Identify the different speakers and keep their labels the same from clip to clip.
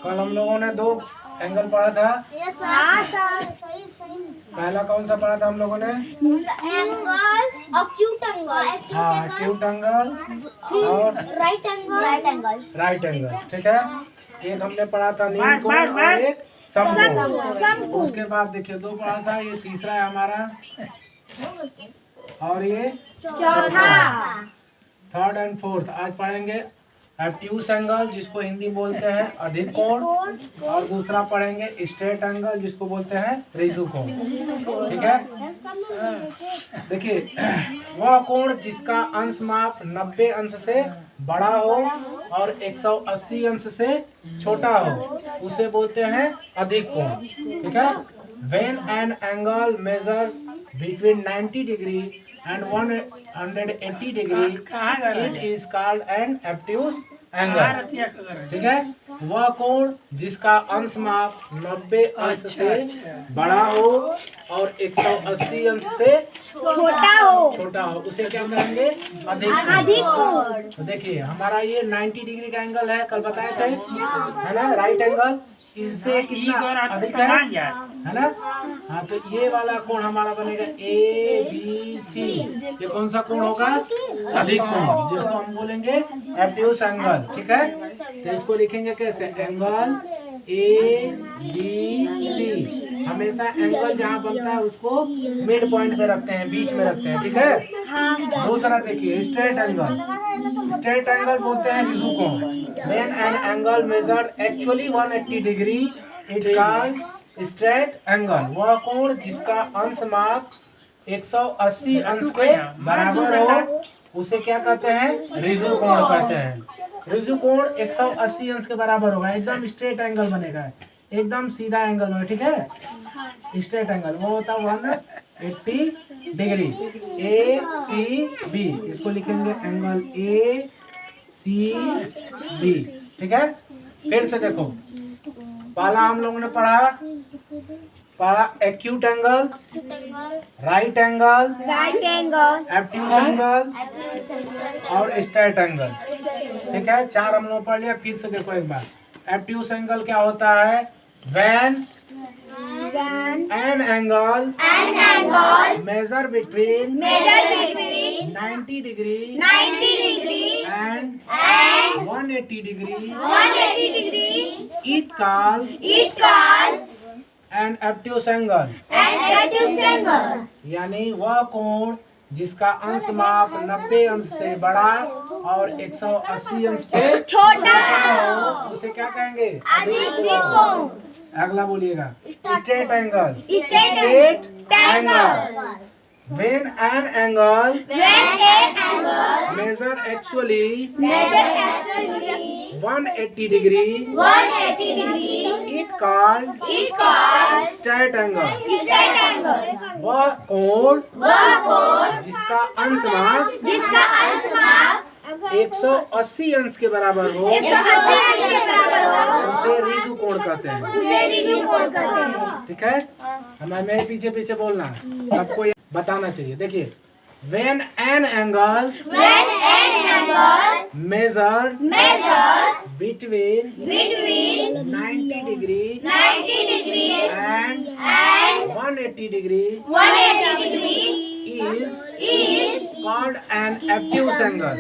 Speaker 1: कल हम लोगों ने दो एंगल पढ़ा था।
Speaker 2: हाँ सर।
Speaker 1: पहला कौन सा पढ़ा था हम लोगों ने?
Speaker 2: Angle acute angle.
Speaker 1: हाँ, एक्यूट एंगल और
Speaker 2: राइट एंगल।
Speaker 1: Right angle. ठीक है, एक हमने पढ़ा था नील कोण और एक समकोण। उसके बाद देखिए दो पढ़ा था, ये तीसरा है हमारा और ये
Speaker 2: चौथा।
Speaker 1: थर्ड एंड फोर्थ आज पढ़ेंगे। ऑब्ट्यूस एंगल जिसको हिंदी बोलते हैं अधिक कोण, और दूसरा पढ़ेंगे स्ट्रेट एंगल जिसको बोलते हैं रिजु कोण। ठीक है, देखिए वह कोण जिसका अंश माप 90 अंश से बड़ा हो और 180 अंश से छोटा हो उसे बोलते हैं अधिक कोण। ठीक है, when an angle measure between 90 degree and 180 degree it is called an obtuse angle। ठीक है, वह कोण जिसका अंश माप 90 अंश से बड़ा हो और 180 अंश से छोटा हो उसे क्या कहेंगे? अधिक कोण। तो देखिए हमारा ये 90 डिग्री का एंगल है, कल बताए थे है ना, राइट एंगल। इससे कितना अधिक है ना? हाँ, तो ये वाला कोण हमारा बनेगा ABC। ये कौन सा कोण होगा? अधिक कोण, जिसको हम बोलेंगे ऑब्ट्यूस एंगल। ठीक है, तो इसको लिखेंगे कैसे? Angle ABC। हमेशा एंगल जहाँ बनता है उसको मिड पॉइंट पे रखते हैं, बीच में रखते हैं। ठीक है, दूसरा देखिए स्ट्रेट एंगल। स्ट्रेट एंगल बोलते हैं रिजु कोण। When an angle measured actually 180 degree it called straight angle. वह कोण जिसका अंश माप 180 अंश के बराबर हो उसे क्या कहते हैं? रिजु कोण कहते हैं। रिजु कोण 180 अंश के बराबर होगा, एकदम स्ट्रेट एंगल बनेगा, एकदम सीधा एंगल बनेगा। ठीक है, स्ट्रेट एंगल वो होता है 180 डिग्री। ACB इसको लिखेंगे एंगल ACB। ठीक है, फिर से देखो पहला हम लोगों ने पढ़ा acute angle, right angle, obtuse angle और स्ट्रेट एंगल। ठीक है, चार हम लोग पढ़ लिया। फिर से देखो एक बार, ऑब्ट्यूस एंगल क्या होता है? When an angle measure between 90 degree and 180 degree it called an obtuse angle। यानी वह कोण जिसका अंश माप 90 अंश से बड़ा और 180 अंश से छोटा हो उसे क्या कहेंगे? अधिक कोण। अगला बोलिएगा straight angle. When an angle measure actually 180 degree it called straight angle। वह कोण जिसका अंश माप 180 अंश के बराबर हो उसे रिजु कोण कहते हैं। ठीक है, हमें मेरे पीछे पीछे बोलना, सबको ये बताना चाहिए। देखिए when an angle measure between 90 degree and 180 degree is called an obtuse angle।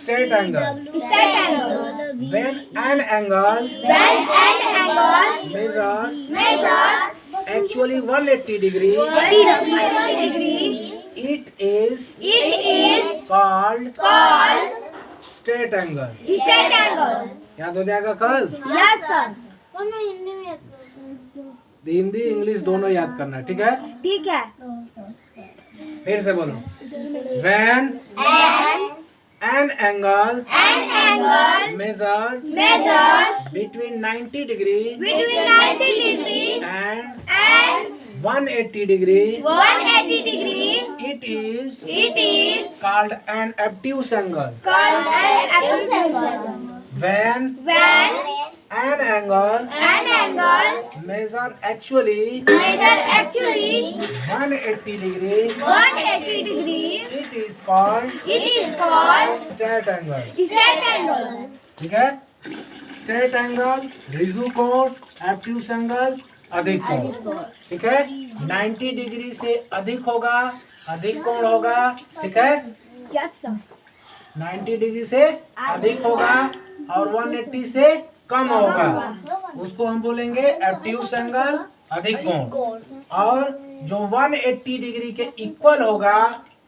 Speaker 1: Straight angle। When an angle measures actually 180 degree it is called straight angle। याद हो जाएगा कल?
Speaker 2: Yes sir.
Speaker 1: हिंदी इंग्लिश दोनों याद करना है। ठीक है,
Speaker 2: ठीक है।
Speaker 1: फिर से बोलो when an angle measures between 90 degree and 180 degree it is called an obtuse angle। When An angle
Speaker 2: An angle
Speaker 1: measure actually
Speaker 2: measure actually
Speaker 1: 180 degree.
Speaker 2: 180 degree.
Speaker 1: It is called
Speaker 2: It is called
Speaker 1: straight angle.
Speaker 2: straight angle.
Speaker 1: ठीक है, straight angle, Riju कोण, obtuse angle, अधिक कोण। ठीक है, 90 degree से अधिक होगा, अधिक कोण होगा। ठीक है,
Speaker 2: Yes sir.
Speaker 1: 90 डिग्री से अधिक होगा और 180 से कम होगा, उसको हम बोलेंगे ऑब्ट्यूस एंगल, अधिक कोण। और जो 180 डिग्री के इक्वल होगा,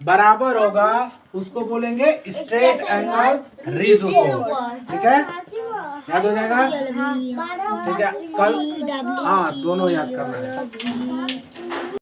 Speaker 1: बराबर होगा, उसको बोलेंगे स्ट्रेट एंगल, रिजु कोण। ठीक है, याद हो जाएगा। ठीक है, कल हाँ दोनों याद करना है।